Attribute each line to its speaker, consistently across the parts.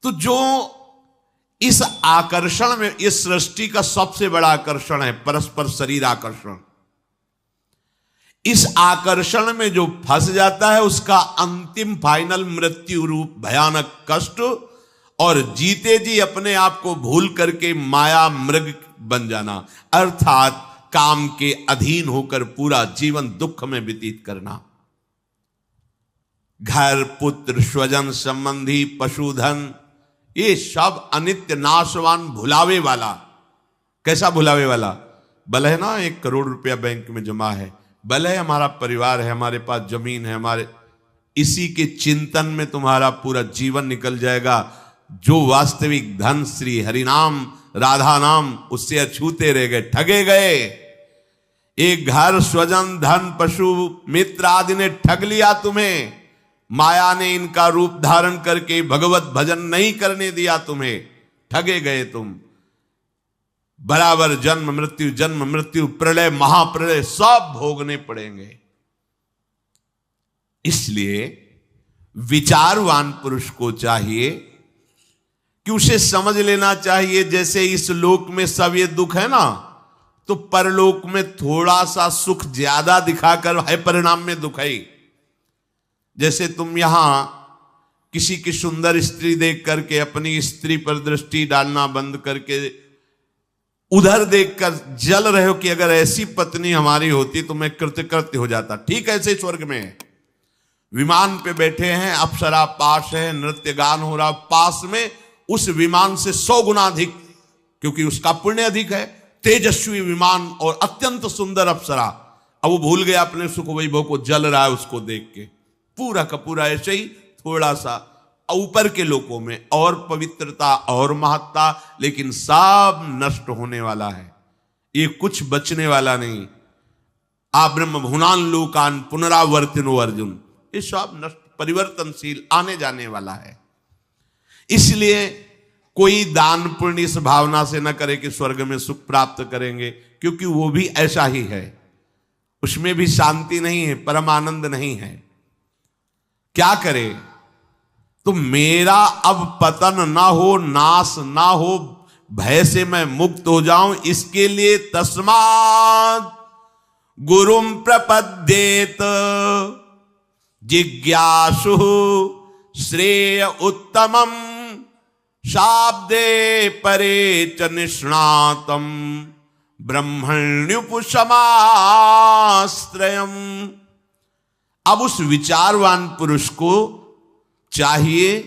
Speaker 1: तो जो इस आकर्षण में, इस सृष्टि का सबसे बड़ा आकर्षण है परस्पर शरीर आकर्षण, इस आकर्षण में जो फंस जाता है उसका अंतिम फाइनल मृत्यु रूप भयानक कष्ट, और जीते जी अपने आप को भूल करके माया मृग बन जाना, अर्थात काम के अधीन होकर पूरा जीवन दुख में व्यतीत करना। घर, पुत्र, स्वजन, संबंधी, पशुधन, ये सब अनित्य, नाशवान, भुलावे वाला। कैसा भुलावे वाला? भले है ना 1 करोड़ रुपया बैंक में जमा है, भले है हमारा परिवार है, हमारे पास जमीन है, हमारे इसी के चिंतन में तुम्हारा पूरा जीवन निकल जाएगा। जो वास्तविक धन श्री हरिनाम राधा नाम, उससे अछूते रह गए, ठगे गए। एक घर, स्वजन, धन, पशु, मित्र आदि ने ठग लिया तुम्हें। माया ने इनका रूप धारण करके भगवत भजन नहीं करने दिया तुम्हें, ठगे गए तुम। बराबर जन्म मृत्यु, प्रलय, महाप्रलय सब भोगने पड़ेंगे। इसलिए विचारवान पुरुष को चाहिए कि उसे समझ लेना चाहिए, जैसे इस लोक में सब ये दुख है ना, तो परलोक में थोड़ा सा सुख ज्यादा दिखाकर है परिणाम में दुख है। जैसे तुम यहां किसी की सुंदर स्त्री देख करके अपनी स्त्री पर दृष्टि डालना बंद करके उधर देखकर जल रहे हो कि अगर ऐसी पत्नी हमारी होती तो मैं कृतकृत्य हो जाता। ठीक ऐसे स्वर्ग में है, विमान पे बैठे हैं, अप्सरा पास है, नृत्य गान हो रहा, पास में उस विमान से 100 गुना अधिक, क्योंकि उसका पुण्य अधिक है, तेजस्वी विमान और अत्यंत सुंदर अप्सरा। अब वो भूल गया अपने सुख वैभव को, जल रहा है उसको देख के। पूरा का पूरा ऐसे ही थोड़ा सा ऊपर के लोकों में और पवित्रता और महत्ता, लेकिन सब नष्ट होने वाला है, ये कुछ बचने वाला नहीं। आ ब्रह्म भुनान लोकान पुनरावर्तिनो अर्जुन, ये सब नष्ट, परिवर्तनशील, आने जाने वाला है। इसलिए कोई दान पुण्य इस भावना से न करे कि स्वर्ग में सुख प्राप्त करेंगे, क्योंकि वो भी ऐसा ही है, उसमें भी शांति नहीं है, परम आनंद नहीं है। क्या करे? तो मेरा अब पतन ना हो, नाश ना हो, भय से मैं मुक्त हो जाऊं, इसके लिए तस्मात् गुरुम प्रपद्येत जिज्ञासु श्रेय उत्तमम शाब्दे परे च निष्णातम ब्रह्मण्युपशमाश्रयम्। अब उस विचारवान पुरुष को चाहिए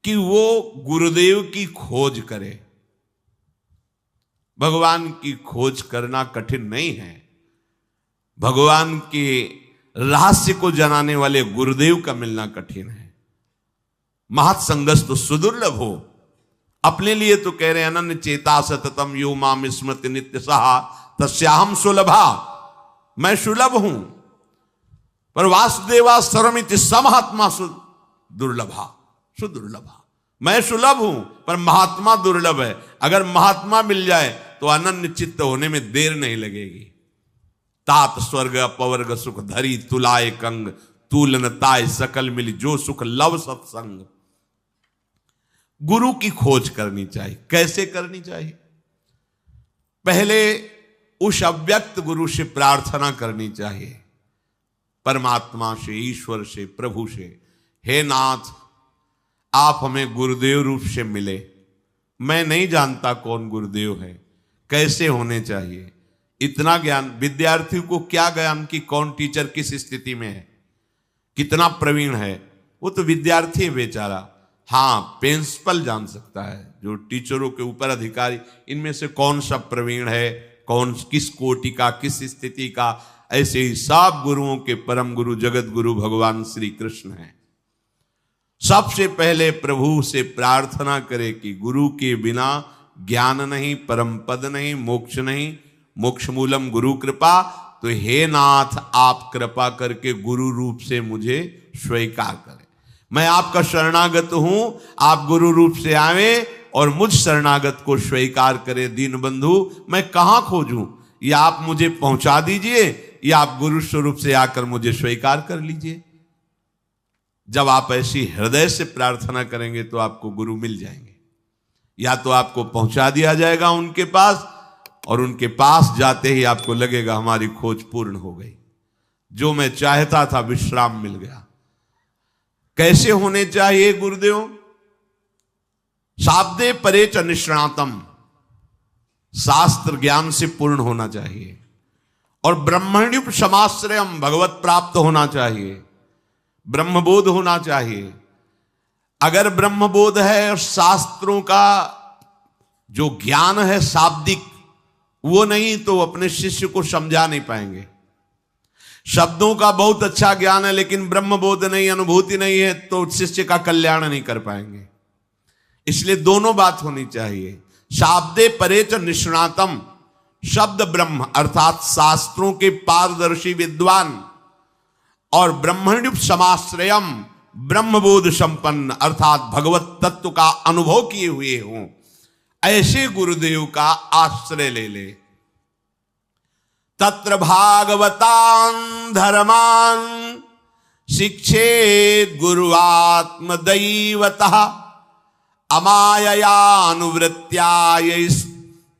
Speaker 1: कि वो गुरुदेव की खोज करे। भगवान की खोज करना कठिन नहीं है, भगवान के रहस्य को जनाने वाले गुरुदेव का मिलना कठिन है। महत्संगस तो सुदुर्लभ हो। अपने लिए तो कह रहे हैं, अनन्य चेता सततम यो माम स्मृति नित्य सहा तस्याहम सुलभा, मैं सुलभ हूं। पर वासुदेवा सर्वमिति समहात्मा दुर्लभा, सुदुर्लभा, मैं सुलभ हूं पर महात्मा दुर्लभ है। अगर महात्मा मिल जाए तो अनन्य चित्त होने में देर नहीं लगेगी। तात स्वर्ग अपवर्ग सुख धरी तुलाए कंग, तूलन ताय सकल मिली जो सुख लव सत्संग। गुरु की खोज करनी चाहिए। कैसे करनी चाहिए? पहले उस अव्यक्त गुरु से प्रार्थना करनी चाहिए, परमात्मा से, ईश्वर से, प्रभु से, हे नाथ आप हमें गुरुदेव रूप से मिले। मैं नहीं जानता कौन गुरुदेव है, कैसे होने चाहिए, इतना ज्ञान विद्यार्थी को क्या ज्ञान की कौन टीचर किस स्थिति में है, कितना प्रवीण है, वो तो विद्यार्थी है बेचारा। हाँ, प्रिंसिपल जान सकता है, जो टीचरों के ऊपर अधिकारी, इनमें से कौन सा प्रवीण है, कौन किस कोटि का, किस स्थिति का। ऐसे ही सब गुरुओं के परम गुरु जगत गुरु भगवान श्री कृष्ण हैं। सबसे पहले प्रभु से प्रार्थना करे कि गुरु के बिना ज्ञान नहीं, परम पद नहीं, मोक्ष नहीं, मोक्ष मूलम गुरु कृपा। तो हे नाथ आप कृपा करके गुरु रूप से मुझे स्वीकार करें। मैं आपका शरणागत हूं, आप गुरु रूप से आवे और मुझ शरणागत को स्वीकार करें। दीन बंधु मैं कहां खोजूं, या आप मुझे पहुंचा दीजिए या आप गुरु स्वरूप से आकर मुझे स्वीकार कर लीजिए। जब आप ऐसी हृदय से प्रार्थना करेंगे तो आपको गुरु मिल जाएंगे, या तो आपको पहुंचा दिया जाएगा उनके पास, और उनके पास जाते ही आपको लगेगा हमारी खोज पूर्ण हो गई, जो मैं चाहता था विश्राम मिल गया। कैसे होने चाहिए गुरुदेव? शाब्दे परे च निष्णातम, शास्त्र ज्ञान से पूर्ण होना चाहिए, और ब्रह्मण्युप समाश्रयम, भगवत प्राप्त होना चाहिए, ब्रह्मबोध होना चाहिए। अगर ब्रह्मबोध है और शास्त्रों का जो ज्ञान है शाब्दिक वो नहीं, तो अपने शिष्य को समझा नहीं पाएंगे। शब्दों का बहुत अच्छा ज्ञान है लेकिन ब्रह्मबोध नहीं, अनुभूति नहीं है, तो शिष्य का कल्याण नहीं कर पाएंगे। इसलिए दोनों बात होनी चाहिए। शाब्दे परे च निष्णातम, शब्द ब्रह्म अर्थात शास्त्रों के पारदर्शी विद्वान, और ब्रह्मण्युप समाश्रयम, ब्रह्मबोध संपन्न अर्थात भगवत तत्व का अनुभव किए हुए हों, ऐसे गुरुदेव का आश्रय ले ले। तत्र भागवतान धर्मान शिक्षेत गुरुआत्मदैवतः, अमाययानुवृत्त्या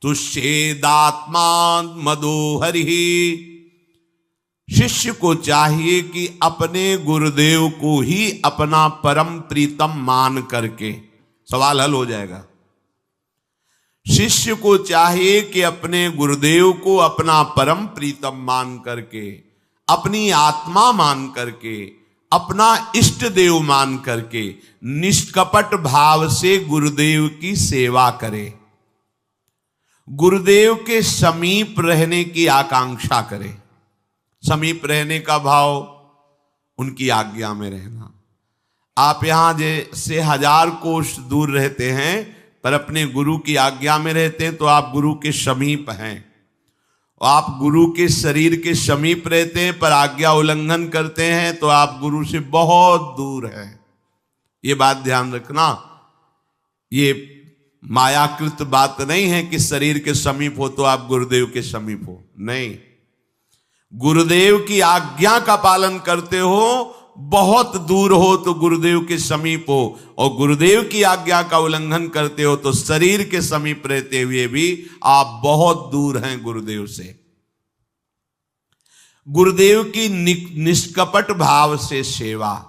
Speaker 1: तुष्येदात्मान मदोहरि। शिष्य को चाहिए कि अपने गुरुदेव को ही अपना परम प्रीतम मान करके, सवाल हल हो जाएगा। शिष्य को चाहिए कि अपने गुरुदेव को अपना परम प्रीतम मान करके, अपनी आत्मा मान करके, अपना इष्ट देव मान करके निष्कपट भाव से गुरुदेव की सेवा करे, गुरुदेव के समीप रहने की आकांक्षा करे। समीप रहने का भाव उनकी आज्ञा में रहना। आप यहां जैसे 1000 कोस दूर रहते हैं पर अपने गुरु की आज्ञा में रहते हैं, तो आप गुरु के समीप हैं। आप गुरु के शरीर के समीप रहते हैं पर आज्ञा उल्लंघन करते हैं, तो आप गुरु से बहुत दूर हैं। ये बात ध्यान रखना। ये मायाकृत बात नहीं है कि शरीर के समीप हो तो आप गुरुदेव के समीप हो, नहीं। गुरुदेव की आज्ञा का पालन करते हो, बहुत दूर हो तो गुरुदेव के समीप हो, और गुरुदेव की आज्ञा का उल्लंघन करते हो तो शरीर के समीप रहते हुए भी आप बहुत दूर हैं गुरुदेव से। गुरुदेव की निष्कपट भाव से सेवा,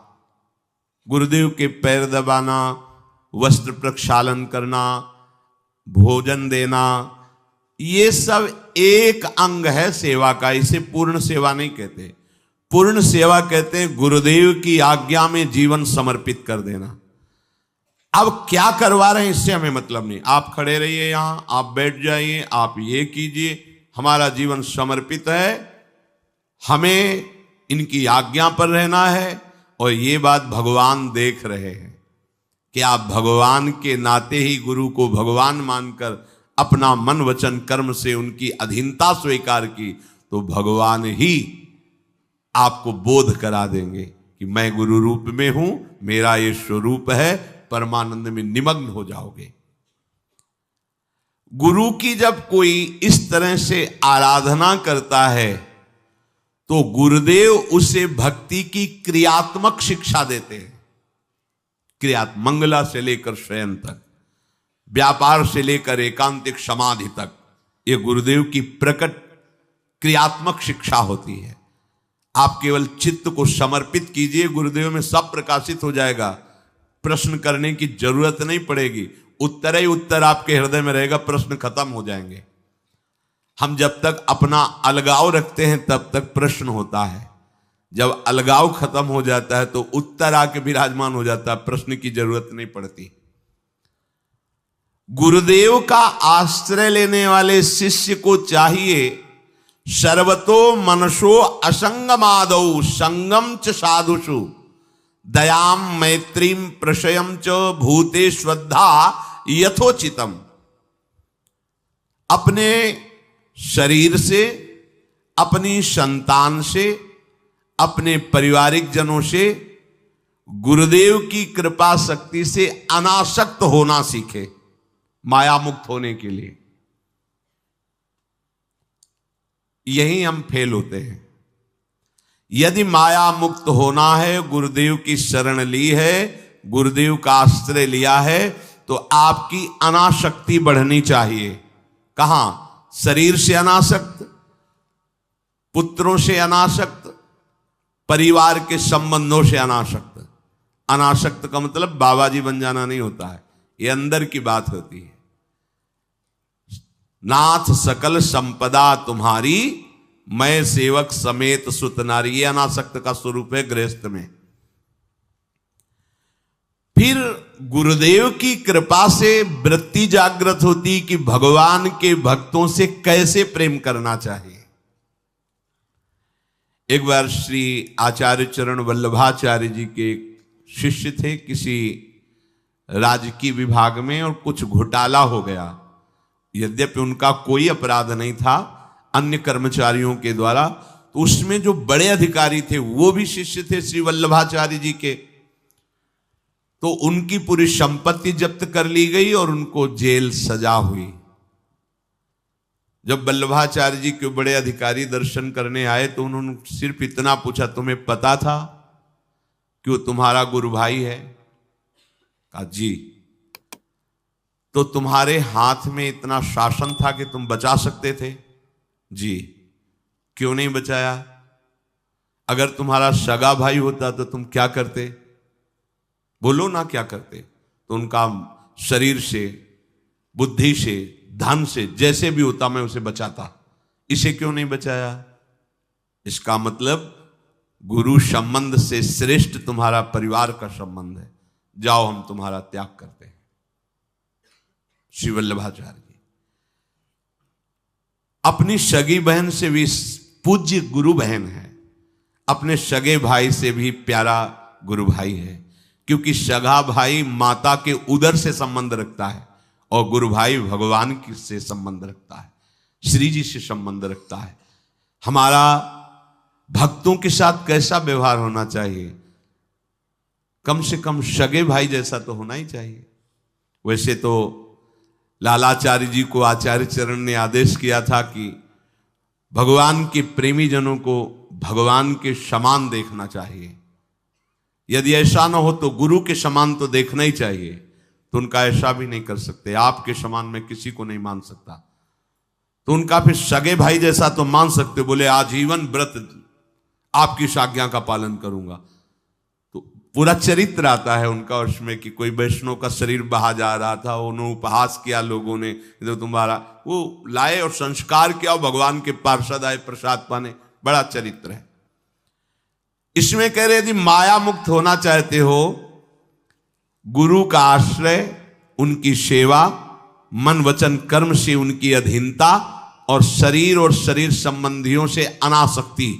Speaker 1: गुरुदेव के पैर दबाना, वस्त्र प्रक्षालन करना, भोजन देना, ये सब एक अंग है सेवा का। इसे पूर्ण सेवा नहीं कहते। पूर्ण सेवा कहते हैं गुरुदेव की आज्ञा में जीवन समर्पित कर देना। अब क्या करवा रहे हैं इससे हमें मतलब नहीं। आप खड़े रहिए यहां, आप बैठ जाइए, आप ये कीजिए, हमारा जीवन समर्पित है, हमें इनकी आज्ञा पर रहना है। और ये बात भगवान देख रहे हैं कि आप भगवान के नाते ही गुरु को भगवान मानकर अपना मन वचन कर्म से उनकी अधीनता स्वीकार की, तो भगवान ही आपको बोध करा देंगे कि मैं गुरु रूप में हूं, मेरा ये स्वरूप है। परमानंद में निमग्न हो जाओगे। गुरु की जब कोई इस तरह से आराधना करता है तो गुरुदेव उसे भक्ति की क्रियात्मक शिक्षा देते हैं। क्रियात्मक, मंगला से लेकर शयन तक, व्यापार से लेकर एकांतिक समाधि तक, ये गुरुदेव की प्रकट क्रियात्मक शिक्षा होती है। आप केवल चित्त को समर्पित कीजिए, गुरुदेव में सब प्रकाशित हो जाएगा। प्रश्न करने की जरूरत नहीं पड़ेगी, उत्तर ही उत्तर आपके हृदय में रहेगा, प्रश्न खत्म हो जाएंगे। हम जब तक अपना अलगाव रखते हैं तब तक प्रश्न होता है, जब अलगाव खत्म हो जाता है तो उत्तर आके विराजमान हो जाता है, प्रश्न की जरूरत नहीं पड़ती। गुरुदेव का आश्रय लेने वाले शिष्य को चाहिए सर्वतो मनसो असंगमादौ संगम च साधुषु दयाम मैत्रीम प्रशयम च भूते श्रद्धा यथोचितम। अपने शरीर से, अपनी संतान से, अपने पारिवारिक जनों से गुरुदेव की कृपा शक्ति से अनासक्त होना सीखे, माया मुक्त होने के लिए। यही हम फेल होते हैं। यदि माया मुक्त होना है, गुरुदेव की शरण ली है, गुरुदेव का आश्रय लिया है, तो आपकी अनासक्ति बढ़नी चाहिए। कहां? शरीर से अनासक्त, पुत्रों से अनासक्त, परिवार के संबंधों से अनासक्त। अनासक्त का मतलब बाबा जी बन जाना नहीं होता है, ये अंदर की बात होती है। नाथ सकल संपदा तुम्हारी, मैं सेवक समेत सुत नारी, ये अनासक्त का स्वरूप है गृहस्थ में। फिर गुरुदेव की कृपा से वृत्ति जागृत होती कि भगवान के भक्तों से कैसे प्रेम करना चाहिए। एक बार श्री आचार्य चरण वल्लभाचार्य जी के शिष्य थे किसी राजकीय विभाग में, और कुछ घोटाला हो गया। यद्यपि उनका कोई अपराध नहीं था, अन्य कर्मचारियों के द्वारा, तो उसमें जो बड़े अधिकारी थे वो भी शिष्य थे श्री वल्लभाचार्य जी के। तो उनकी पूरी संपत्ति जब्त कर ली गई और उनको जेल सजा हुई। जब वल्लभाचार्य जी के बड़े अधिकारी दर्शन करने आए तो उन्होंने सिर्फ इतना पूछा, तुम्हें पता था कि वो तुम्हारा गुरु भाई है? कहा जी। तो तुम्हारे हाथ में इतना शासन था कि तुम बचा सकते थे? जी। क्यों नहीं बचाया? अगर तुम्हारा सगा भाई होता तो तुम क्या करते? बोलो ना क्या करते? तो उनका शरीर से, बुद्धि से, धन से, जैसे भी होता मैं उसे बचाता। इसे क्यों नहीं बचाया? इसका मतलब गुरु संबंध से श्रेष्ठ तुम्हारा परिवार का संबंध है, जाओ हम तुम्हारा त्याग करते हैं। श्री वल्लभाचार्य जी अपनी सगी बहन से भी पूज्य गुरु बहन है, अपने सगे भाई से भी प्यारा गुरु भाई है, क्योंकि सगा भाई माता के उदर से संबंध रखता है और गुरु भाई भगवान से संबंध रखता है, श्री जी से संबंध रखता है। हमारा भक्तों के साथ कैसा व्यवहार होना चाहिए? कम से कम सगे भाई जैसा तो होना ही चाहिए। वैसे तो लालाचार्य जी को आचार्य चरण ने आदेश किया था कि भगवान के प्रेमी जनों को भगवान के समान देखना चाहिए। यदि ऐसा न हो तो गुरु के समान तो देखना ही चाहिए। तो उनका ऐसा भी नहीं कर सकते, आपके समान मैं किसी को नहीं मान सकता। तो उनका फिर सगे भाई जैसा तो मान सकते, बोले आजीवन व्रत आपकी आज्ञा का पालन करूंगा। तो पूरा चरित्र आता है उनका उसमें कि कोई वैष्णव का शरीर बहा जा रहा था, उन्होंने उपहास किया लोगों ने, तो तुम्हारा वो लाए और संस्कार किया, भगवान के पार्षद आए प्रसाद पाने। बड़ा चरित्र है। इसमें कह रहे यदि माया मुक्त होना चाहते हो, गुरु का आश्रय, उनकी सेवा, मन वचन कर्म से उनकी अधीनता और शरीर संबंधियों से अनासक्ति।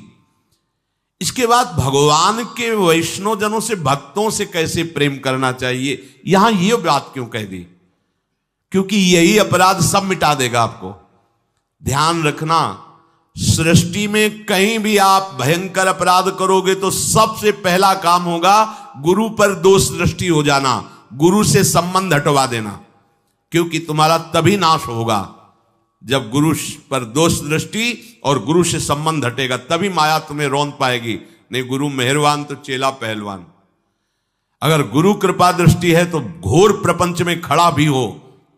Speaker 1: इसके बाद भगवान के वैष्णव जनों से, भक्तों से कैसे प्रेम करना चाहिए, यहां ये बात क्यों कह दी? क्योंकि यही अपराध सब मिटा देगा आपको। ध्यान रखना, सृष्टि में कहीं भी आप भयंकर अपराध करोगे तो सबसे पहला काम होगा गुरु पर दोष दृष्टि हो जाना, गुरु से संबंध हटवा देना। क्योंकि तुम्हारा तभी नाश होगा जब गुरु पर दोष दृष्टि और गुरु से संबंध हटेगा, तभी माया तुम्हें रौंद पाएगी। नहीं, गुरु मेहरबान तो चेला पहलवान। अगर गुरु कृपा दृष्टि है तो घोर प्रपंच में खड़ा भी हो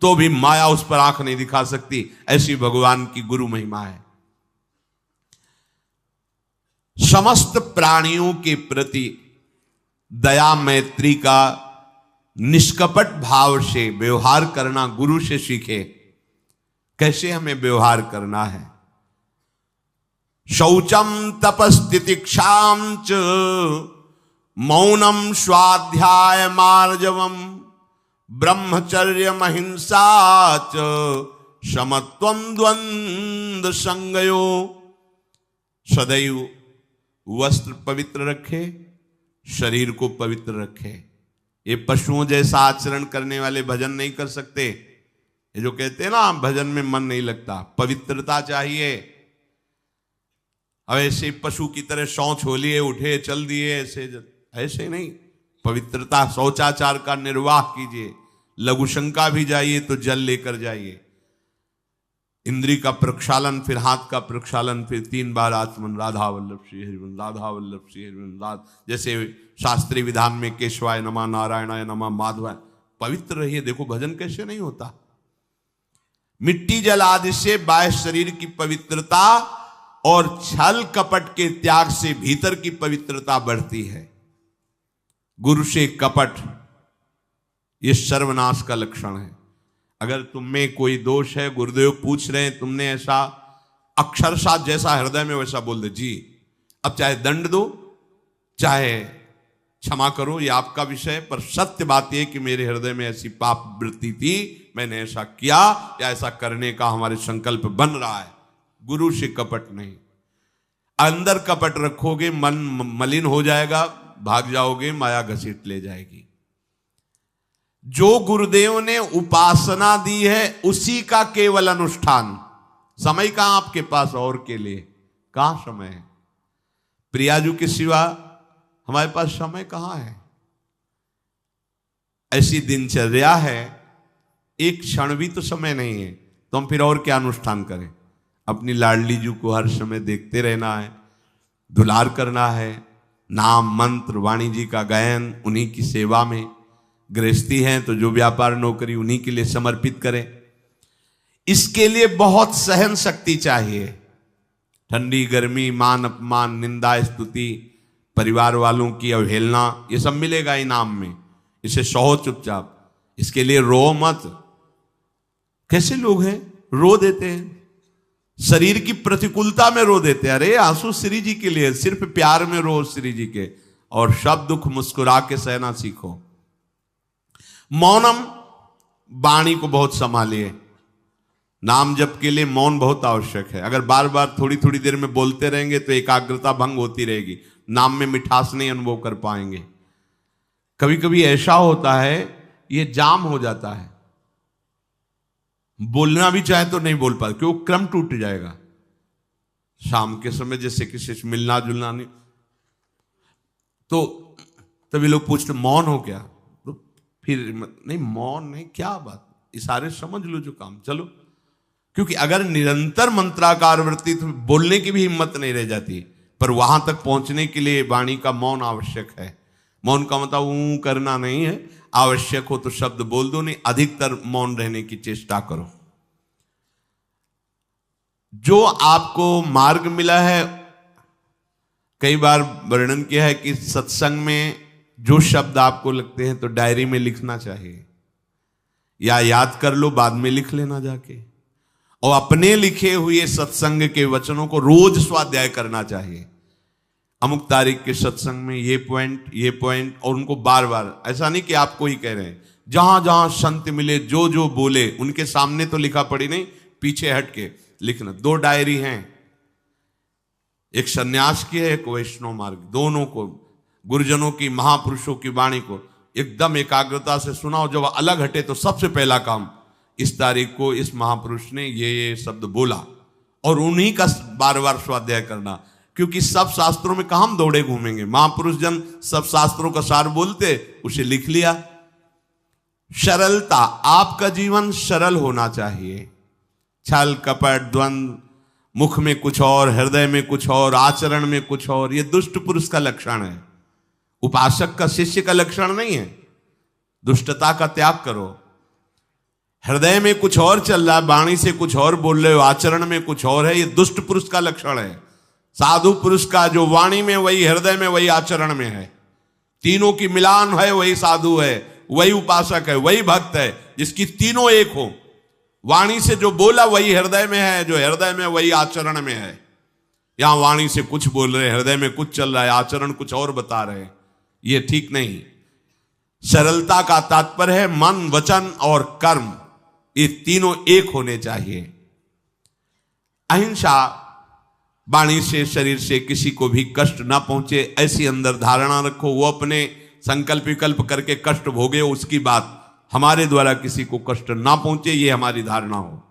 Speaker 1: तो भी माया उस पर आंख नहीं दिखा सकती। ऐसी भगवान की गुरु महिमा है। समस्त प्राणियों के प्रति दया मैत्री का निष्कपट भाव से व्यवहार करना गुरु से सीखे। कैसे हमें व्यवहार करना है? शौचम तपस्तितिक्षाम च मौनम स्वाध्याय मार्जवम ब्रह्मचर्य महिंसा च समत्वम द्वंद्व संगयो। सदैव वस्त्र पवित्र रखे, शरीर को पवित्र रखे। ये पशुओं जैसा आचरण करने वाले भजन नहीं कर सकते। ये जो कहते हैं ना भजन में मन नहीं लगता, पवित्रता चाहिए। अब ऐसे पशु की तरह शौच हो लिए, उठे चल दिए, ऐसे नहीं। पवित्रता, शौचाचार का निर्वाह कीजिए। लघु शंका भी जाइए तो जल लेकर जाइए। इंद्री का प्रक्षालन, फिर हाथ का प्रक्षालन, फिर 3 बार आचमन, राधा वल्लभ श्री हरिवंश, राधा वल्लभ श्री हरिवंश। जैसे शास्त्रीय विधान में केशवाय नमः, नारायणाय नमः, माधवाय। पवित्र रहिए। देखो भजन कैसे नहीं होता। मिट्टी जल आदि से बाह्य शरीर की पवित्रता और छल कपट के त्याग से भीतर की पवित्रता बढ़ती है। गुरु से कपट, यह सर्वनाश का लक्षण है। अगर तुम में कोई दोष है, गुरुदेव पूछ रहे हैं, तुमने ऐसा अक्षरशः जैसा हृदय में वैसा बोल दे जी, अब चाहे दंड दो चाहे क्षमा करो, ये आपका विषय, पर सत्य बात यह कि मेरे हृदय में ऐसी पाप वृत्ति थी, मैंने ऐसा किया या ऐसा करने का हमारे संकल्प बन रहा है। गुरु से कपट नहीं। अंदर कपट रखोगे, मन मलिन हो जाएगा, भाग जाओगे, माया घसीट ले जाएगी। जो गुरुदेव ने उपासना दी है उसी का केवल अनुष्ठान। समय कहां आपके पास और के लिए? कहां समय है? प्रियाजू के सिवा हमारे पास समय कहां है? ऐसी दिनचर्या है, एक क्षण भी तो समय नहीं है, तो हम फिर और क्या अनुष्ठान करें? अपनी लाडली जू को हर समय देखते रहना है, दुलार करना है, नाम मंत्र वाणी जी का गायन, उन्हीं की सेवा में। गृहस्थी हैं तो जो व्यापार नौकरी उन्हीं के लिए समर्पित करें। इसके लिए बहुत सहन शक्ति चाहिए। ठंडी गर्मी, मान अपमान, निंदा स्तुति, परिवार वालों की अवहेलना, ये सब मिलेगा इनाम में। इसे सहो चुपचाप, इसके लिए रो मत। कैसे लोग हैं, रो देते हैं, शरीर की प्रतिकूलता में रो देते हैं। अरे आंसू श्री जी के लिए, सिर्फ प्यार में रो श्री जी के, और सब दुख मुस्कुरा के सहना सीखो। मौनम, वाणी को बहुत संभालिए। नाम जप के लिए मौन बहुत आवश्यक है। अगर बार बार थोड़ी थोड़ी देर में बोलते रहेंगे तो एकाग्रता भंग होती रहेगी, नाम में मिठास नहीं अनुभव कर पाएंगे। कभी कभी ऐसा होता है, ये जाम हो जाता है, बोलना भी चाहे तो नहीं बोल पाते, क्यों? क्रम टूट जाएगा। शाम के समय जैसे किसी से मिलना जुलना नहीं, तो तभी लोग पूछते मौन हो क्या? तो फिर नहीं, मौन नहीं, क्या बात, इशारे समझ लो जो काम, चलो। क्योंकि अगर निरंतर मंत्राकार वृत्ति तो बोलने की भी हिम्मत नहीं रह जाती, पर वहां तक पहुंचने के लिए वाणी का मौन आवश्यक है। मौन का मतलब ऊ करना नहीं है, आवश्यक हो तो शब्द बोल दो, नहीं अधिकतर मौन रहने की चेष्टा करो। जो आपको मार्ग मिला है, कई बार वर्णन किया है कि सत्संग में जो शब्द आपको लगते हैं तो डायरी में लिखना चाहिए, या याद कर लो, बाद में लिख लेना जाके। और अपने लिखे हुए सत्संग के वचनों को रोज स्वाध्याय करना चाहिए। अमुक तारीख के सत्संग में ये पॉइंट, और उनको बार बार, ऐसा नहीं कि आपको ही कह रहे हैं, जहां जहां संत मिले जो जो बोले उनके सामने तो लिखा पड़ी नहीं, पीछे हट के लिखना। 2 डायरी हैं, एक सन्यास की है, एक वैष्णव मार्ग। दोनों को, गुरुजनों की, महापुरुषों की वाणी को एकदम एकाग्रता से सुनाओ। जब अलग हटे तो सबसे पहला काम, इस तारीख को इस महापुरुष ने ये शब्द बोला, और उन्हीं का बार बार स्वाध्याय करना। क्योंकि सब शास्त्रों में कहां हम दौड़े घूमेंगे, महापुरुष जन सब शास्त्रों का सार बोलते, उसे लिख लिया। सरलता, आपका जीवन सरल होना चाहिए। छल कपट द्वंद्व, मुख में कुछ और, हृदय में कुछ और, आचरण में कुछ और, यह दुष्ट पुरुष का लक्षण है। उपासक का, शिष्य का लक्षण नहीं है। दुष्टता का त्याग करो। हृदय में कुछ और चल रहा है, वाणी से कुछ और बोल रहे हो, आचरण में कुछ और है, यह दुष्ट पुरुष का लक्षण है। साधु पुरुष का जो वाणी में वही, हृदय में वही, आचरण में है, तीनों की मिलान है, वही साधु है, वही उपासक है, वही भक्त है, जिसकी तीनों एक हो। वाणी से जो बोला वही हृदय में है, जो हृदय में वही आचरण में है। यहां वाणी से कुछ बोल रहे, हृदय में कुछ चल रहा है, आचरण कुछ और बता रहे, ये ठीक नहीं। सरलता का तात्पर्य है मन, वचन और कर्म, ये तीनों एक होने चाहिए। अहिंसा, वाणी से, शरीर से किसी को भी कष्ट ना पहुंचे, ऐसी अंदर धारणा रखो। वो अपने संकल्प विकल्प करके कष्ट भोगे, उसकी बात, हमारे द्वारा किसी को कष्ट ना पहुंचे, ये हमारी धारणा हो।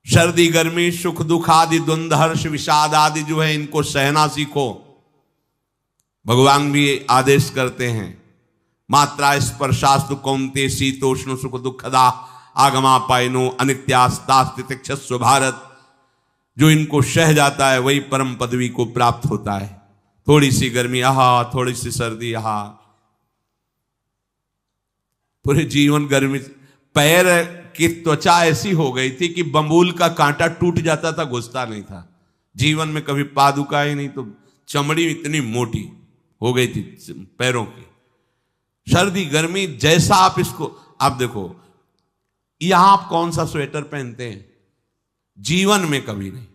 Speaker 1: सर्दी गर्मी, सुख दुख आदि, द्वंद्व हर्ष विषाद आदि जो है, इनको सहना सीखो। भगवान भी आदेश करते हैं, मात्रा स्पर्शास्तु कौन्तेय शीतोष्ण सुख दुखदा आगमापायनो अनित्यास्तास्तितिक्षस्व भारत। जो इनको सह जाता है वही परम पदवी को प्राप्त होता है। थोड़ी सी गर्मी आहा, थोड़ी सी सर्दी आहा, पूरे जीवन गर्मी। पैर की त्वचा ऐसी हो गई थी कि बंबूल का कांटा टूट जाता था, घुसता नहीं था। जीवन में कभी पादुका ही नहीं, तो चमड़ी इतनी मोटी हो गई थी पैरों की। सर्दी गर्मी जैसा आप इसको, आप देखो यहां आप कौन सा स्वेटर पहनते हैं, जीवन में कभी नहीं।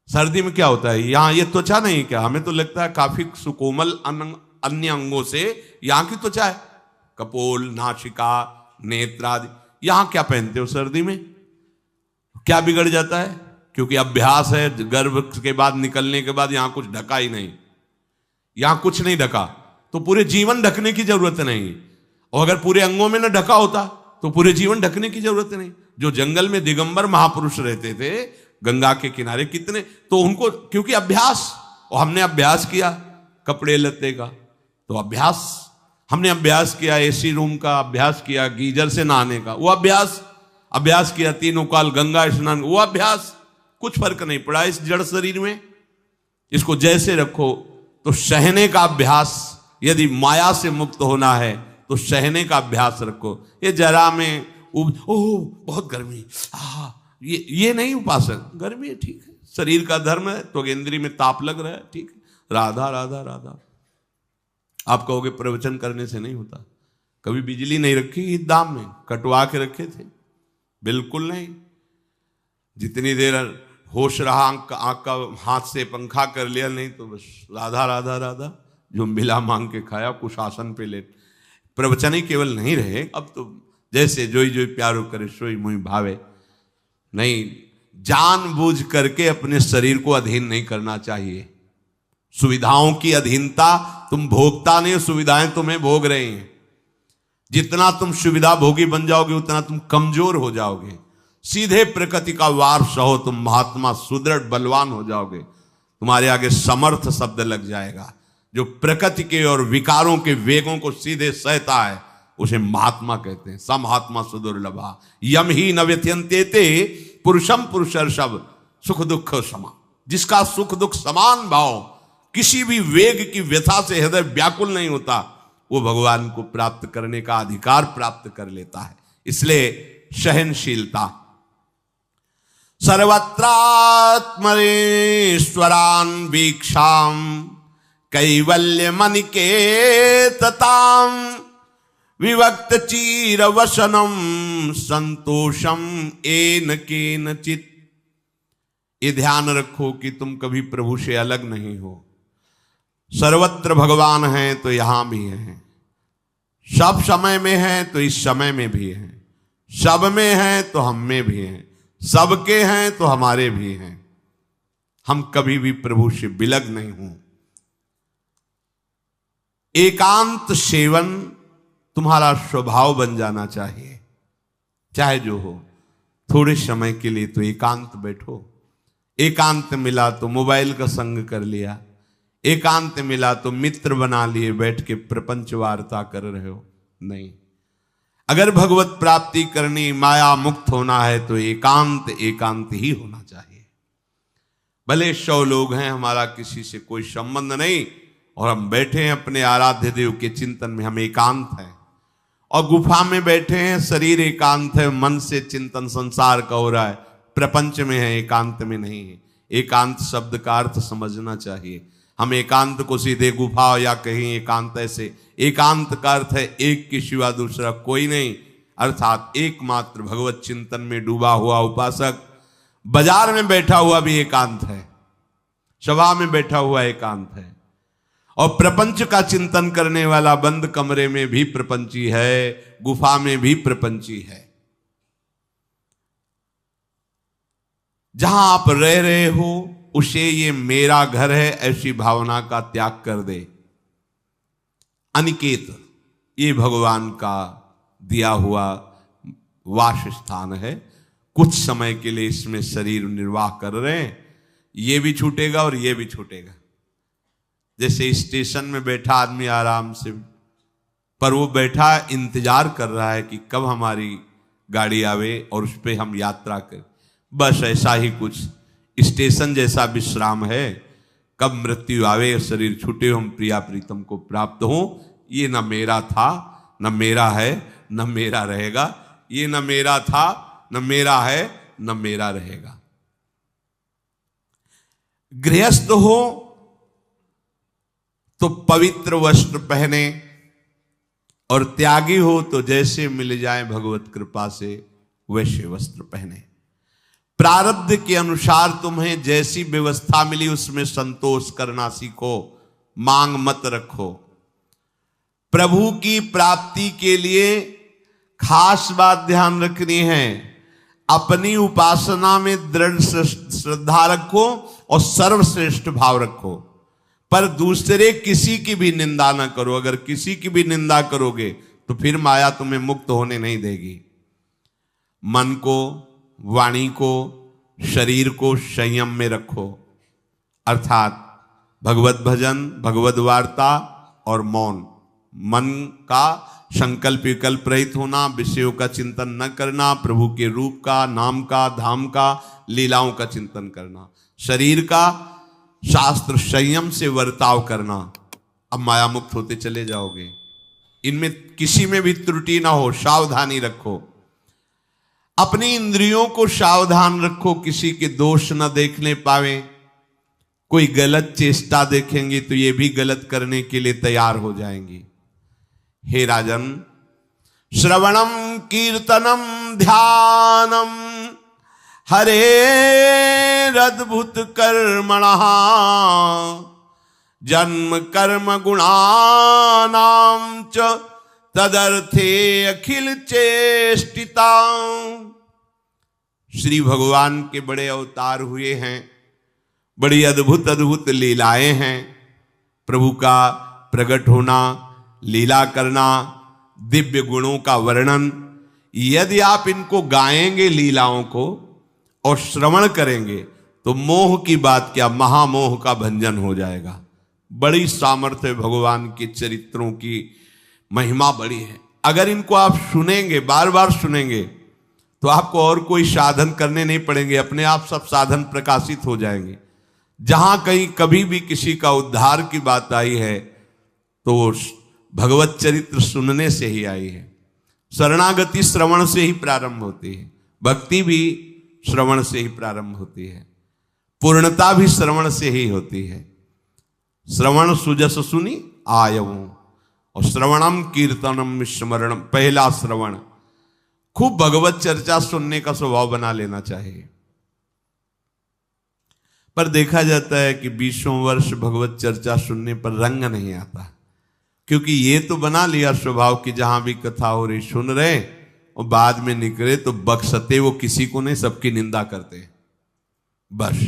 Speaker 1: सर्दी में क्या होता है, यहां ये त्वचा नहीं क्या, हमें तो लगता है काफी सुकोमल अन्य अंगों से यहां की त्वचा है, कपोल, नासिका, नेत्र आदि। यहां क्या पहनते हो सर्दी में, क्या बिगड़ जाता है, क्योंकि अभ्यास है। गर्भ के बाद निकलने के बाद यहां कुछ ढका ही नहीं, यहां कुछ नहीं ढका तो पूरे जीवन ढकने की जरूरत नहीं। और अगर पूरे अंगों में न ढका होता तो पूरे जीवन ढकने की जरूरत नहीं। जो जंगल में दिगंबर महापुरुष रहते थे गंगा के किनारे कितने, तो उनको क्योंकि अभ्यास, और हमने अभ्यास किया कपड़े लत्ते का, तो अभ्यास हमने अभ्यास किया, एसी रूम का अभ्यास किया, गीजर से नहाने का वो अभ्यास किया, तीनों काल गंगा स्नान वो अभ्यास, कुछ फर्क नहीं पड़ा इस जड़ शरीर में। इसको जैसे रखो। तो सहने का अभ्यास, यदि माया से मुक्त होना है तो सहने का अभ्यास रखो। ये जरा में ओह बहुत गर्मी, ये नहीं उपासक। गर्मी है ठीक है, शरीर का धर्म है, तो इंद्री में ताप लग रहा है ठीक है, राधा राधा राधा। आप कहोगे प्रवचन करने से नहीं होता। कभी बिजली नहीं रखी इस दाम में, कटवा के रखे थे, बिल्कुल नहीं। जितनी देर होश रहा आंख का हाथ से पंखा कर लिया, नहीं तो बस राधा राधा राधा, जो मिला मांग के खाया, कुछ आसन पे लेट। प्रवचन ही केवल नहीं रहे, अब तो जैसे जोई जोई प्यारो करे सोई मुई भावे। नहीं, जानबूझ करके अपने शरीर को अधीन नहीं करना चाहिए। सुविधाओं की अधीनता, तुम भोगता नहीं, सुविधाएं तुम्हें भोग रही हैं। जितना तुम सुविधा भोगी बन जाओगे उतना तुम कमजोर हो जाओगे। सीधे प्रकृति का वार सहो, तुम महात्मा सुदृढ़ बलवान हो जाओगे। तुम्हारे आगे समर्थ शब्द लग जाएगा। जो प्रकृति के और विकारों के वेगों को सीधे सहता है उसे महात्मा कहते हैं। समहात्मा सुदुर्लभा यम ही न व्यथयन्ते पुरुषम पुरुषर्षभ सुख दुख समा। जिसका सुख दुख समान भाव, किसी भी वेग की व्यथा से हृदय व्याकुल नहीं होता, वो भगवान को प्राप्त करने का अधिकार प्राप्त कर लेता है। इसलिए सहनशीलता। सर्वत्रात्मनेश्वरान वीक्षाम कैवल्य मनिकेतताम विवक्त चीर वसनम संतोषम एन केनचित। ये ध्यान रखो कि तुम कभी प्रभु से अलग नहीं हो। सर्वत्र भगवान हैं तो यहां भी हैं, सब समय में हैं तो इस समय में भी हैं, सब में हैं तो हम में भी हैं, सबके हैं तो हमारे भी हैं। हम कभी भी प्रभु से बिलग नहीं हूं। एकांत सेवन तुम्हारा स्वभाव बन जाना चाहिए, चाहे जो हो। थोड़े समय के लिए तो एकांत बैठो। एकांत मिला तो मोबाइल का संग कर लिया, एकांत मिला तो मित्र बना लिए, बैठ के प्रपंच वार्ता कर रहे हो। नहीं, अगर भगवत प्राप्ति करनी, माया मुक्त होना है तो एकांत एकांत ही होना चाहिए। भले 100 लोग हैं, हमारा किसी से कोई संबंध नहीं, और हम बैठे हैं अपने आराध्य देव के चिंतन में, हम एकांत हैं। और गुफा में बैठे हैं, शरीर एकांत है, मन से चिंतन संसार का हो रहा है, प्रपंच में है, एकांत में नहीं है। एकांत शब्द का अर्थ समझना चाहिए। हम एकांत को सीधे गुफा या कहीं एकांत, ऐसे एकांत का अर्थ है एक के सिवा दूसरा कोई नहीं, अर्थात एकमात्र भगवत चिंतन में डूबा हुआ उपासक। बाजार में बैठा हुआ भी एकांत है, सभा में बैठा हुआ एकांत है, और प्रपंच का चिंतन करने वाला बंद कमरे में भी प्रपंची है, गुफा में भी प्रपंची है। जहां आप रह रहे हो उसे ये मेरा घर है ऐसी भावना का त्याग कर दे। अनिकेत ये भगवान का दिया हुआ वास स्थान है। कुछ समय के लिए इसमें शरीर निर्वाह कर रहे हैं, ये भी छूटेगा और ये भी छूटेगा। जैसे स्टेशन में बैठा आदमी आराम से, पर वो बैठा इंतजार कर रहा है कि कब हमारी गाड़ी आवे और उस पर हम यात्रा करें। बस ऐसा ही कुछ स्टेशन जैसा विश्राम है। कब मृत्यु आवे, शरीर छूटे, हम प्रिया प्रीतम को प्राप्त हो। ये न मेरा था, न मेरा है, न मेरा रहेगा। ये न मेरा था, न मेरा है, न मेरा रहेगा। गृहस्थ हो तो पवित्र वस्त्र पहने, और त्यागी हो तो जैसे मिल जाए भगवत कृपा से वैसे वस्त्र पहने। प्रारब्ध के अनुसार तुम्हें जैसी व्यवस्था मिली उसमें संतोष करना सीखो, मांग मत रखो। प्रभु की प्राप्ति के लिए खास बात ध्यान रखनी है, अपनी उपासना में दृढ़ श्रद्धा रखो और सर्वश्रेष्ठ भाव रखो, पर दूसरे किसी की भी निंदा ना करो। अगर किसी की भी निंदा करोगे तो फिर माया तुम्हें मुक्त होने नहीं देगी। मन को, वाणी को, शरीर को संयम में रखो, अर्थात भगवत भजन, भगवत वार्ता और मौन। मन का संकल्प विकल्प रहित होना, विषयों का चिंतन न करना, प्रभु के रूप का, नाम का, धाम का, लीलाओं का चिंतन करना। शरीर का शास्त्र संयम से वर्ताव करना। अब माया मुक्त होते चले जाओगे। इनमें किसी में भी त्रुटि ना हो, सावधानी रखो। अपनी इंद्रियों को सावधान रखो, किसी के दोष न देखने पावे। कोई गलत चेष्टा देखेंगे तो ये भी गलत करने के लिए तैयार हो जाएंगी। हे राजन, श्रवणम कीर्तनम ध्यानम हरेरद्भुत कर्मणः जन्म कर्म गुणानां च तदर्थे अखिल चेष्टिता। श्री भगवान के बड़े अवतार हुए हैं, बड़ी अद्भुत अद्भुत लीलाएं हैं। प्रभु का प्रकट होना, लीला करना, दिव्य गुणों का वर्णन। यदि आप इनको गाएंगे लीलाओं को और श्रवण करेंगे तो मोह की बात क्या, महामोह का भंजन हो जाएगा। बड़ी सामर्थ्य भगवान के चरित्रों की, महिमा बड़ी है। अगर इनको आप सुनेंगे, बार बार सुनेंगे, तो आपको और कोई साधन करने नहीं पड़ेंगे, अपने आप सब साधन प्रकाशित हो जाएंगे। जहां कहीं कभी भी किसी का उद्धार की बात आई है तो भगवत चरित्र सुनने से ही आई है। शरणागति श्रवण से ही प्रारंभ होती है, भक्ति भी श्रवण से ही प्रारंभ होती है, पूर्णता भी श्रवण से ही होती है। श्रवण सुजस सुनी आयऊ, और श्रवणम कीर्तनम स्मरणम। पहला श्रवण, खूब भगवत चर्चा सुनने का स्वभाव बना लेना चाहिए। पर देखा जाता है कि 20 वर्ष भगवत चर्चा सुनने पर रंग नहीं आता, क्योंकि ये तो बना लिया स्वभाव कि जहां भी कथा हो रही सुन रहे, और बाद में निकले तो बख्शते वो किसी को नहीं, सबकी निंदा करते। बस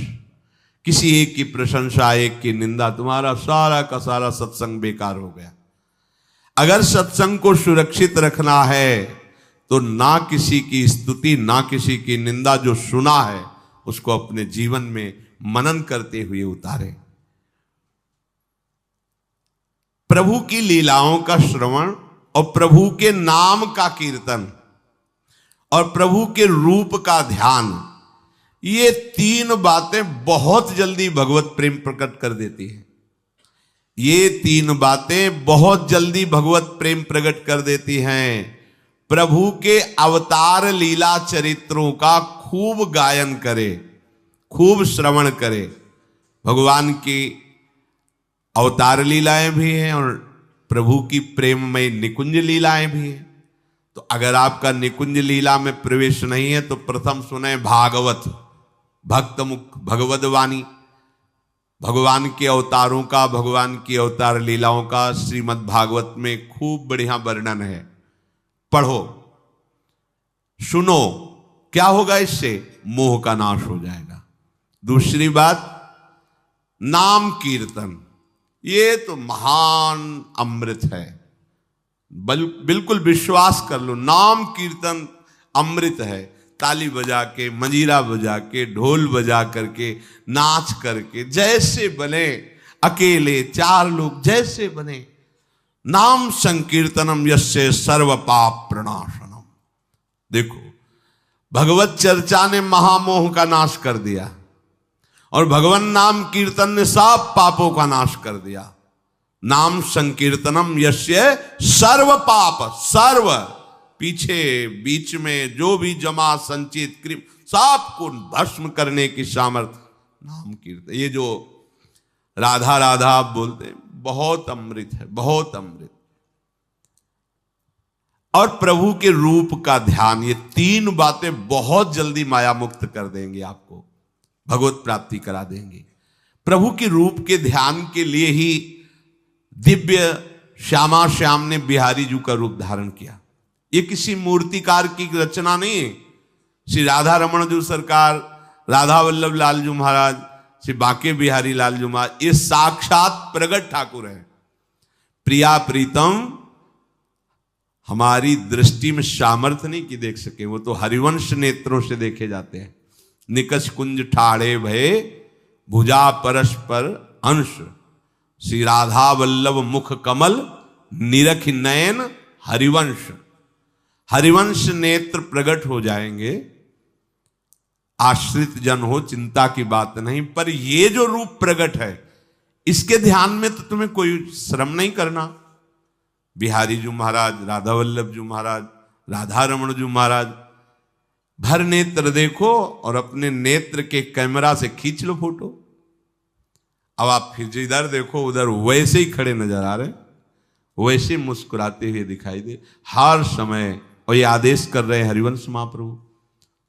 Speaker 1: किसी एक की प्रशंसा, एक की निंदा, तुम्हारा सारा का सारा सत्संग बेकार हो गया। अगर सत्संग को सुरक्षित रखना है तो ना किसी की स्तुति, ना किसी की निंदा, जो सुना है उसको अपने जीवन में मनन करते हुए उतारे। प्रभु की लीलाओं का श्रवण और प्रभु के नाम का कीर्तन और प्रभु के रूप का ध्यान, ये 3 बातें बहुत जल्दी भगवत प्रेम प्रकट कर देती है। ये 3 बातें बहुत जल्दी भगवत प्रेम प्रकट कर देती हैं। प्रभु के अवतार लीला चरित्रों का खूब गायन करे, खूब श्रवण करे। भगवान की अवतार लीलाएं भी हैं और प्रभु की प्रेममय निकुंज लीलाएं भी हैं। तो अगर आपका निकुंज लीला में प्रवेश नहीं है तो प्रथम सुने भागवत, भक्त मुख भगवद वाणी। भगवान के अवतारों का, भगवान की अवतार लीलाओं का श्रीमद् भागवत में खूब बढ़िया वर्णन है। पढ़ो, सुनो, क्या होगा इससे? मोह का नाश हो जाएगा। दूसरी बात, नाम कीर्तन, ये तो महान अमृत है। बिल्कुल विश्वास कर लो, नाम कीर्तन अमृत है। ताली बजा के, मंजीरा बजा के, ढोल बजा करके, नाच करके, जैसे बने, अकेले 4 लोग जैसे बने, नाम संकीर्तनम यस्य सर्व पाप प्रणाशनम। देखो भगवत चर्चा ने महामोह का नाश कर दिया और भगवान नाम कीर्तन ने सब पापों का नाश कर दिया। नाम संकीर्तनम यस्य सर्व पाप, सर्व पीछे बीच में जो भी जमा संचित कृप सबको भस्म करने की सामर्थ्य नाम कीर्तन। ये जो राधा राधा आप बोलते हैं, बहुत अमृत है, बहुत अमृत। और प्रभु के रूप का ध्यान, ये तीन बातें बहुत जल्दी माया मुक्त कर देंगे, आपको भगवत प्राप्ति करा देंगे। प्रभु के रूप के ध्यान के लिए ही दिव्य श्यामा श्याम ने बिहारी जी का रूप धारण किया। ये किसी मूर्तिकार की रचना नहीं है। श्री राधा रमण जी सरकार, राधा वल्लभ लाल जी महाराज, श्री बांके बिहारी लाल जी महाराज, ये साक्षात प्रगट ठाकुर हैं। प्रिया प्रीतम हमारी दृष्टि में सामर्थ्य नहीं कि देख सके, वो तो हरिवंश नेत्रों से देखे जाते हैं। निकष कुंज ठाड़े भये भुजा परस्पर अंश, श्री राधा वल्लभ मुख कमल निरख नयन हरिवंश। हरिवंश नेत्र प्रकट हो जाएंगे, आश्रित जन हो, चिंता की बात नहीं। पर ये जो रूप प्रकट है, इसके ध्यान में तो तुम्हें कोई श्रम नहीं करना। बिहारी जी महाराज, राधा वल्लभ जी महाराज, राधा रमण जी महाराज, भर नेत्र देखो और अपने नेत्र के कैमरा से खींच लो फोटो। अब आप फिर इधर देखो, उधर वैसे ही खड़े नजर आ रहे, वैसे मुस्कुराते हुए दिखाई दे हर समय। और ये आदेश कर रहे हैं हरिवंश महाप्रभु,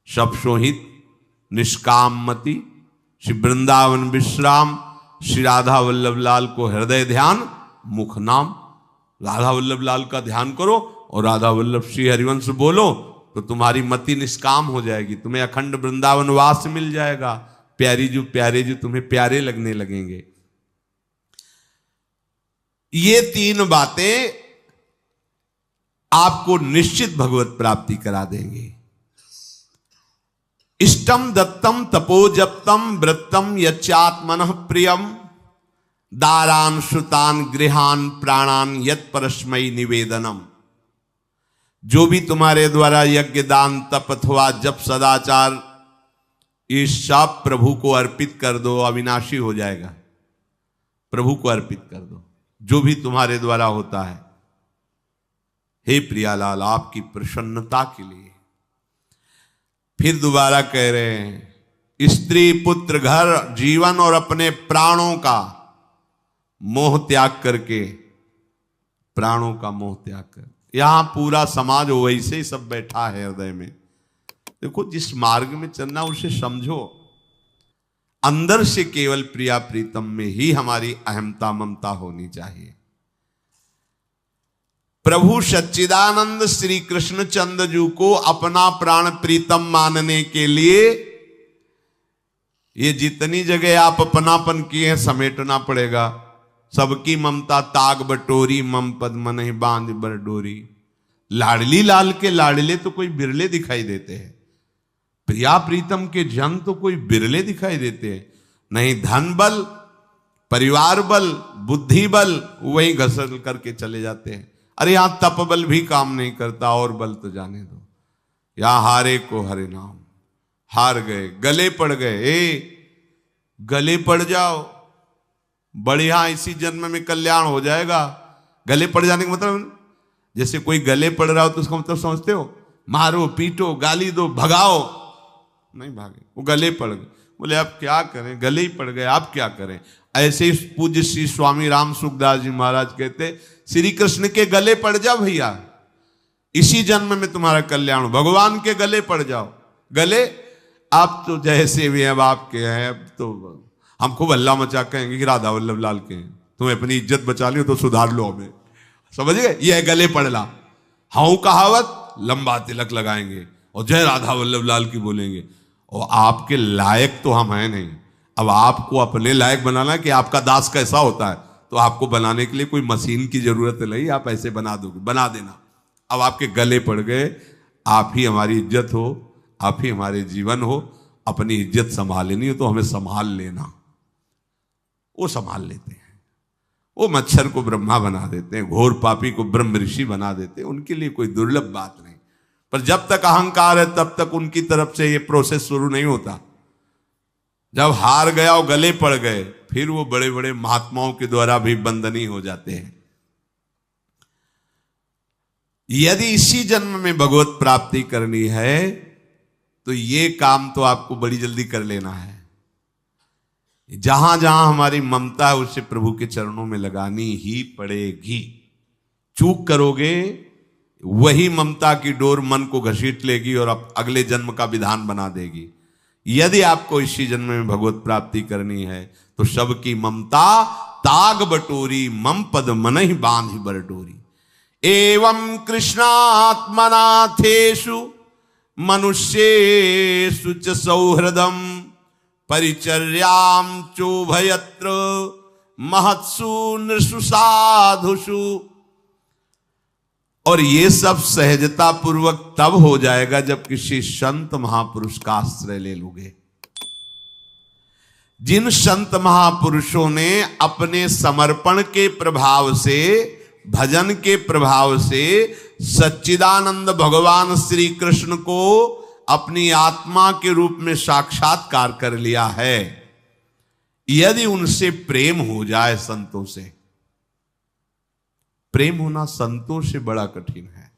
Speaker 1: सब सोहित निष्काम मति, श्री वृंदावन विश्राम, श्री राधा वल्लभ लाल को हृदय ध्यान मुख नाम। राधा वल्लभ लाल का ध्यान करो और राधा वल्लभ श्री हरिवंश बोलो तो तुम्हारी मति निष्काम हो जाएगी, तुम्हें अखंड वृंदावन वास मिल जाएगा। प्यारे जो तुम्हें प्यारे लगने लगेंगे। ये तीन बातें आपको निश्चित भगवत प्राप्ति करा देंगे। इष्टम दत्तम तपोजप्तम वृत्तम यच्चात्मनः प्रियम, दारान श्रुतान गृहान प्राणान यत् परस्मै निवेदनम। जो भी तुम्हारे द्वारा यज्ञ दान तप अथवा जप सदाचार, ये सब प्रभु को अर्पित कर दो, अविनाशी हो जाएगा। प्रभु को अर्पित कर दो जो भी तुम्हारे द्वारा होता है। हे प्रियालाल, आपकी प्रसन्नता के लिए। फिर दोबारा कह रहे हैं, स्त्री पुत्र घर जीवन और अपने प्राणों का मोह त्याग करके, प्राणों का मोह त्याग कर। यहां पूरा समाज वैसे ही सब बैठा है हृदय में। देखो, जिस मार्ग में चलना उसे समझो। अंदर से केवल प्रिया प्रीतम में ही हमारी अहमता ममता होनी चाहिए। प्रभु सच्चिदानंद श्री कृष्ण चंद्र जी को अपना प्राण प्रीतम मानने के लिए ये जितनी जगह आप अपनापन किए हैं समेटना पड़ेगा। सबकी ममता ताग बटोरी, मम पद मन ही बांध बर डोरी। लाडली लाल के लाडले तो कोई बिरले दिखाई देते हैं, प्रिया प्रीतम के जन तो कोई बिरले दिखाई देते हैं। नहीं धन बल, परिवार बल, बुद्धि बल, वही घसल करके चले जाते हैं। अरे यहां तप बल भी काम नहीं करता, और बल तो जाने दो। यहां हारे को हरे नाम, हार गए, गले पड़ गए। गले पड़ जाओ, बढ़िया, इसी जन्म में कल्याण हो जाएगा। गले पड़ जाने का मतलब, जैसे कोई गले पड़ रहा हो तो उसका मतलब समझते हो? मारो पीटो गाली दो भगाओ, नहीं भागे, वो गले पड़ गए। बोले आप क्या करें, गले ही पड़ गए, आप क्या करें। ऐसे ही पूज्य श्री स्वामी राम सुखदास जी महाराज कहते, श्री कृष्ण के गले पड़ जाओ भैया, इसी जन्म में तुम्हारा कल्याण हो। भगवान के गले पड़ जाओ। गले आप तो जैसे भी हैं आपके हैं, अब तो हम खूब हल्ला मचा कहेंगे कि राधा वल्लभ लाल के हैं, तुम्हें अपनी इज्जत बचा ली तो सुधार लो हमें, समझ गए? ये है गले पड़ला। हाउ कहावत, लंबा तिलक लगाएंगे और जय राधा वल्लभ लाल की बोलेंगे। और आपके लायक तो हम हैं नहीं। अब आपको अपने लायक बनाना कि आपका दास कैसा होता है, तो आपको बनाने के लिए कोई मशीन की जरूरत नहीं, आप ऐसे बना दोगे, बना देना। अब आपके गले पड़ गए, आप ही हमारी इज्जत हो, आप ही हमारे जीवन हो। अपनी इज्जत संभालनी हो तो हमें संभाल लेना। वो संभाल लेते हैं। वो मच्छर को ब्रह्मा बना देते हैं, घोर पापी को ब्रह्म ऋषि बना देते हैं। उनके लिए कोई दुर्लभ बात नहीं। पर जब तक अहंकार है तब तक उनकी तरफ से ये प्रोसेस शुरू नहीं होता। जब हार गया और गले पड़ गए फिर वो बड़े बड़े महात्माओं के द्वारा भी बंदनी हो जाते हैं। यदि इसी जन्म में भगवत प्राप्ति करनी है तो ये काम तो आपको बड़ी जल्दी कर लेना है। जहां जहां हमारी ममता है उसे प्रभु के चरणों में लगानी ही पड़ेगी। चूक करोगे वही ममता की डोर मन को घसीट लेगी और अगले जन्म का विधान बना देगी। यदि आपको इसी जन्म में भगवत प्राप्ति करनी है तो सबकी ममता ताग बटोरी, मम पद मन ही बांध बर डोरी। एवं कृष्णात्मनाथेषु मनुष्येषु च सौहृदम परिचर्यां चोभयत्र महत्सु नृषु साधुषु। और ये सब सहजता पूर्वक तब हो जाएगा जब किसी संत महापुरुष का आश्रय ले लोगे। जिन संत महापुरुषों ने अपने समर्पण के प्रभाव से, भजन के प्रभाव से सच्चिदानंद भगवान श्री कृष्ण को अपनी आत्मा के रूप में साक्षात्कार कर लिया है, यदि उनसे प्रेम हो जाए, संतों से प्रेम होना संतों से बड़ा कठिन है।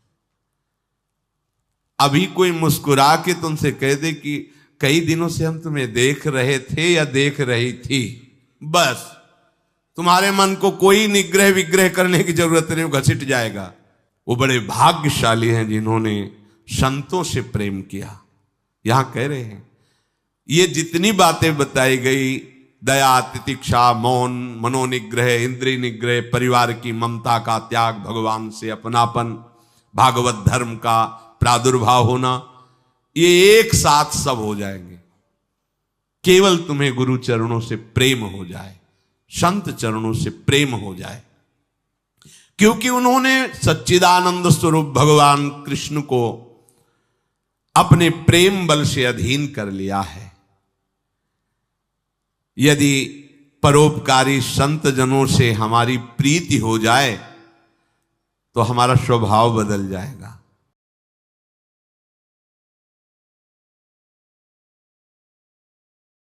Speaker 1: अभी कोई मुस्कुरा के तुमसे कह दे कि कई दिनों से हम तुम्हें देख रहे थे या देख रही थी, बस तुम्हारे मन को कोई निग्रह विग्रह करने की जरूरत नहीं, वो घसीट जाएगा। वो बड़े भाग्यशाली हैं जिन्होंने संतों से प्रेम किया। यहां कह रहे हैं ये जितनी बातें बताई गई, दया, तितिक्षा, मौन, मनोनिग्रह, इंद्रिय निग्रह, परिवार की ममता का त्याग, भगवान से अपनापन, भागवत धर्म का प्रादुर्भाव होना, ये एक साथ सब हो जाएंगे केवल तुम्हें गुरु चरणों से प्रेम हो जाए, संत चरणों से प्रेम हो जाए। क्योंकि उन्होंने सच्चिदानंद स्वरूप भगवान कृष्ण को अपने प्रेम बल से अधीन कर लिया है। यदि परोपकारी संत जनों से हमारी प्रीति हो जाए तो हमारा स्वभाव बदल जाएगा।